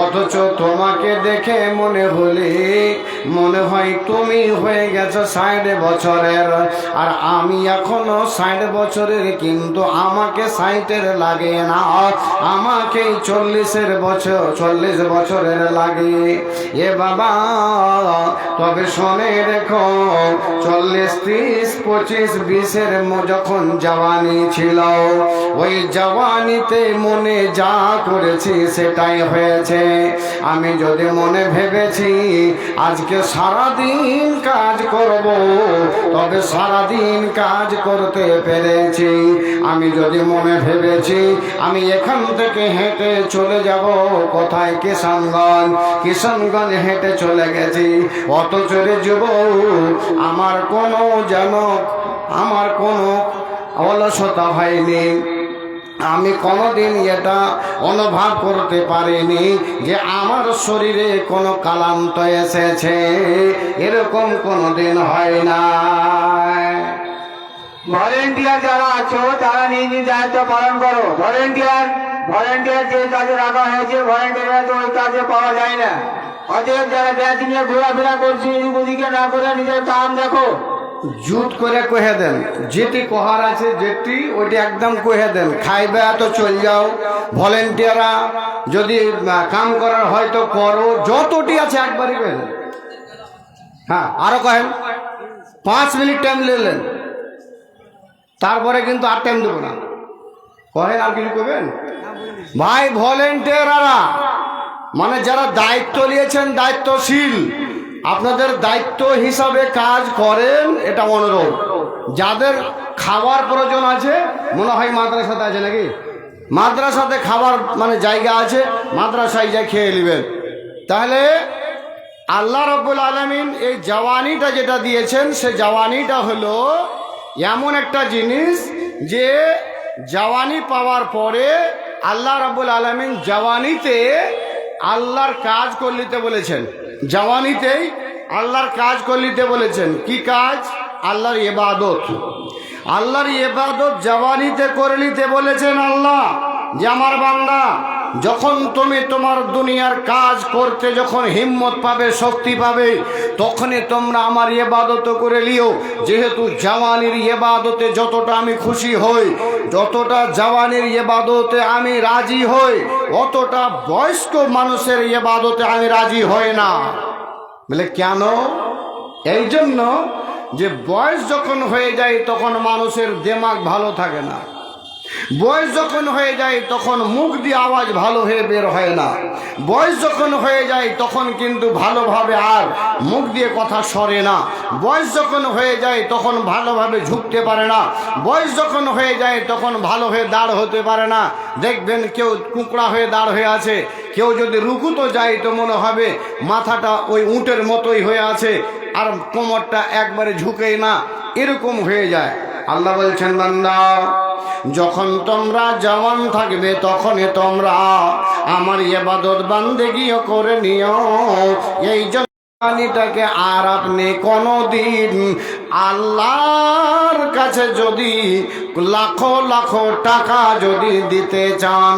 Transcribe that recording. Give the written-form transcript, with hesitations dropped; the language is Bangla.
অথচ তোমাকে দেখে মনে হয় তুমি হয়ে গেছো 60 বছরের, আর আমি এখনো 60 বছরের, কিন্তু আমাকে 60-এর লাগে না, আমাকে 40 বছরের লাগে। এ বাবা, তবে শোনে রেখো, 40, 30, 25, 20-এর যখন জওয়ানি ছিল, ওই জওয়ানিতে মনে যা করেছি সেটাই হয়েছে। আমি যদি মনে ভেবেছি আজকে সারাদিন কাজ করব, তবে সারাদিন কাজ করতে পেরেছি। আমি যদি মনে ভেবেছি আমি এখান থেকে হেঁটে চলে যাব কোথায়, কিষানগঞ্জ হেঁটে চলে গেছি, অথচ রে যুবক আমার কোনো অলসতা হয়নি। আমি কোনোদিন এটা অনুভব করতে পারিনি যে আমার শরীরে কোনো ক্লান্ত এসেছে, এরকম কোনোদিন হয় না। ভলেন্টিয়ার যারা আছো তারা নিজ নিজ দায়িত্ব পালন করো। ভলেন্টিয়ার যে কাজে রাখা হয়েছে, ভলেন্টিয়ার তো ওই কাজে পাওয়া যায় না। অতএব যারা ব্যাচ নিয়ে ঘোরাফেরা করছে এদিক ওদিকে না করে নিজের কাম দেখো। জুত করে কহে দেন, যেটি কহার আছে যেটি ওইটি একদম কহে দেন, খাইবে তো চল যাও। ভলেন্টিয়াররা যদি কাম করার হয়তো করো, যতটি আছে একবারই কহে দেন। হ্যাঁ, আরো কহেন 5 মিনিট টাইম নিলেন, তারপরে কিন্তু আর টাইম দেবো না। কহেন আর কিছু করবেন ভাই? ভলেন্টিয়াররা মানে যারা দায়িত্ব নিয়েছেন, দায়িত্বশীল, আপনাদের দায়িত্ব হিসাবে কাজ করেন, এটা অনুরোধ। যাদের খাবার প্রয়োজন আছে, মনে হয় মাদ্রাসাতে আছে নাকি, মাদ্রাসাতে খাবার মানে জায়গা আছে, মাদ্রাসায় যা খেয়ে নেবেন। তাহলে আল্লাহ রাব্বুল আলামিন এই জওয়ানিটা যেটা দিয়েছেন, সে জওয়ানিটা হলো এমন একটা জিনিস যে জওয়ানি পাওয়ার পরে আল্লাহ রাব্বুল আলামিন জওয়ানিতে আল্লাহর কাজ করলিতে বলেছেন। জওয়ানিতেই আল্লাহর কাজ করলিতে বলেছেন। কি কাজ? আল্লাহর ইবাদত। আল্লাহর ইবাদত জওয়ানিতে করে নিতে বলেছেন আল্লাহ, যে আমার বান্দা, যখন তুমি তোমার দুনিয়ার কাজ করতে যখন হিম্মত পাবে, শক্তি পাবে, তখনই তোমরা আমার ইবাদত করে লিও। যেহেতু জওয়ানির ইবাদতে যতটা আমি খুশি হই, যতটা জওয়ানির ইবাদতে আমি রাজি হই, অতটা বয়স্ক মানুষের ইবাদতে আমি রাজি হই না। বলে কেন? এই জন্য যে বয়স যখন হয়ে যায় তখন মানুষের দিমাগ ভালো থাকে না। বয়স যখন হয়ে যায় তখন মুখ দিয়ে আওয়াজ ভালো হয়ে বের হয় না। বয়স যখন হয়ে যায় তখন কিন্তু ভালোভাবে আর মুখ দিয়ে কথা সরে না। বয়স যখন হয়ে যায় তখন ভালোভাবে ঝুঁকতে পারে না। বয়স যখন হয়ে যায় তখন ভালো হয়ে দাঁড় হতে পারে না। দেখবেন কেউ কুঁকড়া হয়ে দাঁড় হয়ে আছে, কেউ যদি রুকুতো যায় তো মনে হবে মাথাটা ওই উটের মতোই হয়ে আছে, আর কোমরটা একবারে ঝুঁকেই না, এরকম হয়ে যায়। আল্লাহ বলছেন, বান্দা, যখন তোমরা জওয়ান থাকবে তখনই তোমরা আমার ইবাদত বান্দেগিও করে নিও। এই জওয়ানিটাকে আর আপনি কোনদিন আল্লাহর কাছে যদি লাখো লাখো টাকা যদি দিতে চান,